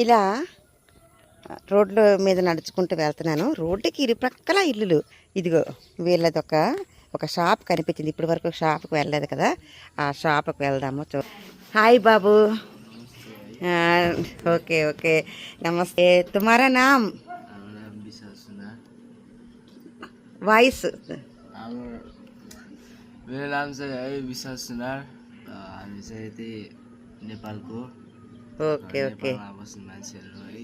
ఇలా రోడ్ల మీద నడుచుకుంటూ వెళ్తున్నాను. రోడ్డుకి ఇరుప్రక్కల ఇల్లులు. ఇదిగో వీళ్ళది ఒక షాప్ కనిపించింది. ఇప్పటి వరకు షాప్కి వెళ్ళలేదు కదా, ఆ షాప్కి వెళ్దాము. హాయ్ బాబు. ఓకే ఓకే, నమస్తే. తుమారా నామ్? వాయిస్? मेरो नाम चाहिँ है विशाल सुनार। हामी चाहिँ यति नेपालको ఓకే ఓకే. बस्ने मान्छेहरू है।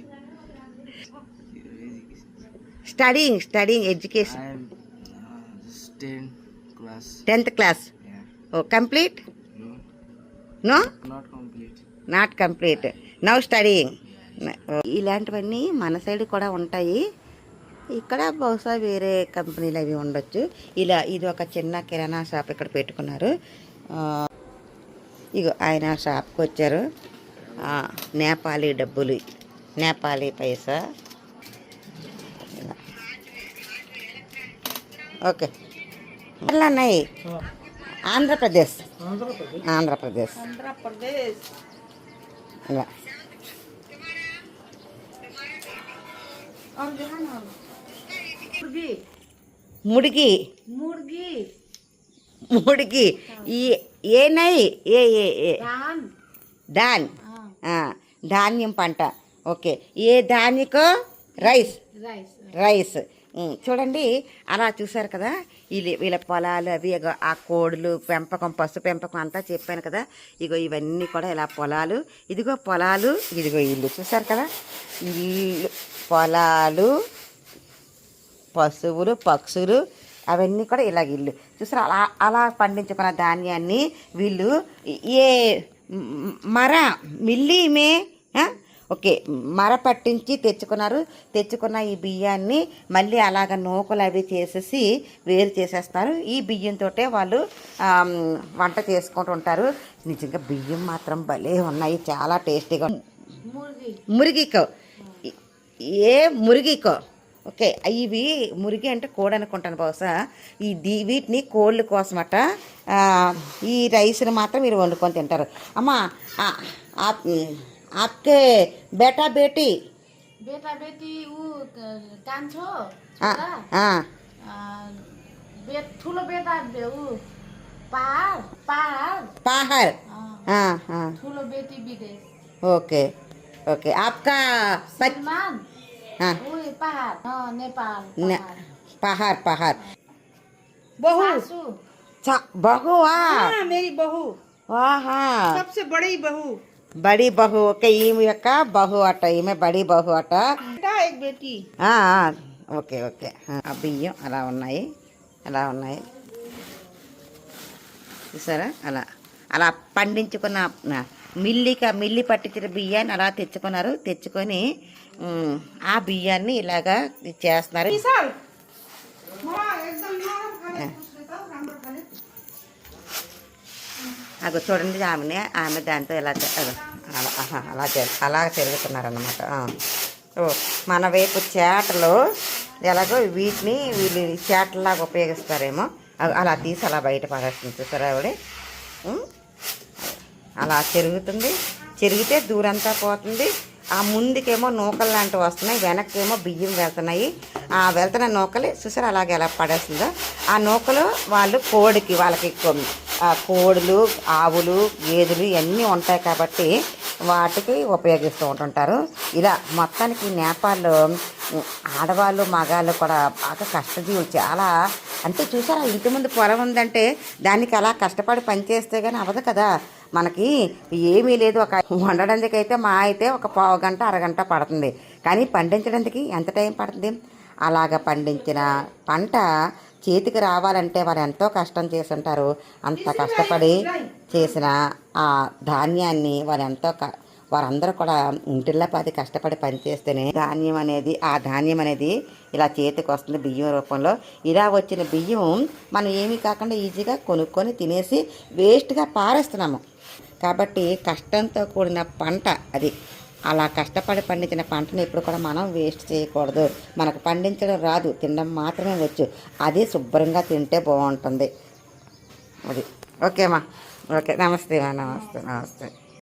Studying education. I am 10th class. 10th class. Yeah. Complete? No, no, not complete. Not complete. Now studying. ఇలాంటివన్నీ మన సైడ్ కూడా ఉంటాయి. ఇక్కడ బహుశా వేరే కంపెనీలు అవి ఉండొచ్చు. ఇది ఒక చిన్న కిరాణా షాప్ ఇక్కడ పెట్టుకున్నారు. ఇగో ఆయన షాప్కి వచ్చారు. నేపాలీ డబ్బులు, నేపాలీ పైసా. ఓకే. ఎట్లా ఉన్నాయి? ఆంధ్రప్రదేశ్. ఇలా ముడిగి ఏ నై ఏ ధాన్, ధాన్యం పంట. ఓకే. ఏ ధాన్యకో రైస్. చూడండి, అలా చూసారు కదా, వీళ్ళ పొలాలు అవి. ఆ కోడులు పెంపకం, పశు పెంపకం అంతా చెప్పాను కదా. ఇగో ఇవన్నీ కూడా ఇలా పొలాలు. ఇదిగో పొలాలు, ఇదిగో ఇల్లు. చూసారు కదా, ఇల్లు, పొలాలు, పశువులు, పక్షులు, అవన్నీ కూడా ఇలాగ ఇల్లు. చూసారు, అలా పండించుకున్న ధాన్యాన్ని వీళ్ళు ఏ మిల్లి మే ఓకే మర పట్టించి తెచ్చుకున్న ఈ బియ్యాన్ని మళ్ళీ అలాగ నూకలు అవి చేసేసి వేరు చేసేస్తారు. ఈ బియ్యంతో వాళ్ళు వంట చేసుకుంటూ ఉంటారు. నిజంగా బియ్యం మాత్రం భలే ఉన్నాయి, చాలా టేస్టీగా. మురిగికో, మురిగికో. ఓకే. ఇవి మురిగి అంటే కోడి అనుకుంటాను బహుశా. వీటిని కోళ్ళ కోసమట. ఈ రైస్ని మాత్రం మీరు వండుకొని తింటారు. అమ్మా, आपके बेटा बेटी ऊ कान्छो ठुलो बेटा ऊ पहाड़ ठुलो बेटी विदेश. Okay okay. आपका सलमान पहाड़ नेपाल. पहाड़. बहू मेरी बहू. सबसे बड़ी बहू. ఓకే. ఈమె యొక్క బహు అట, ఈమె బడి బహు అట. Okay okay. ఆ బియ్యం అలా ఉన్నాయి. చూసారా, అలా పండించుకున్న మిల్లి పట్టించిన బియ్యాన్ని అలా తెచ్చుకొని ఆ బియ్యాన్ని ఇలాగా చేస్తున్నారు. అగో చూడండి, ఆమె దాంతో అలా తిరుగుతున్నారన్నమాట. మన వైపు చేటలు ఎలాగో వీటిని వీళ్ళు చేటలాగా ఉపయోగిస్తారేమో. అలా తీసి అలా బయట పడేస్తుంది. చూసారా ఆవిడ అలా చెరిగితే దూరంతా పోతుంది. ఆ ముందుకేమో నూకలు లాంటివి వస్తున్నాయి, వెనక్కేమో బియ్యం వెళ్తున్నాయి. ఆ వెళ్తున్న నూకలు చూసారా అలాగే ఎలా పడేస్తుందో. ఆ నూకలు వాళ్ళు వాళ్ళకి కోడులు, ఆవులు, గేదెలు ఇవన్నీ ఉంటాయి కాబట్టి వాటికి ఉపయోగిస్తూ ఉంటుంటారు. ఇలా మొత్తానికి నేపాల్లో ఆడవాళ్ళు, మగాళ్ళు కూడా బాగా కష్టజీవులు. చాలా అంటే చూసారా, ఇంటి ముందు పొలం ఉందంటే దానికి అలా కష్టపడి పనిచేస్తే కానీ అవ్వదు కదా. మనకి ఏమీ లేదు. వండడానికి అయితే అయితే ఒక పావు గంట, అరగంట పడుతుంది. కానీ పండించడానికి ఎంత టైం పడుతుంది? అలాగ పండించిన పంట చేతికి రావాలంటే వారు ఎంతో కష్టం చేసి ఉంటారు. అంత కష్టపడి చేసిన ఆ ధాన్యాన్ని వారందరూ కూడా ఇంటిల్లపాది కష్టపడి పనిచేస్తేనే ఆ ధాన్యం అనేది ఇలా చేతికి వస్తుంది బియ్యం రూపంలో. ఇలా వచ్చిన బియ్యం మనం ఏమీ కాకుండా ఈజీగా కొనుక్కొని తినేసి వేస్ట్గా పారేస్తున్నాము. కాబట్టి కష్టంతో కూడిన పంట అది. అలా కష్టపడి పండించిన పంటను ఎప్పుడు కూడా మనం వేస్ట్ చేయకూడదు. మనకు పండించడం రాదు, తినడం మాత్రమే వచ్చు. అది శుభ్రంగా తింటే బాగుంటుంది. అది ఓకేమ్మా. ఓకే. నమస్తే.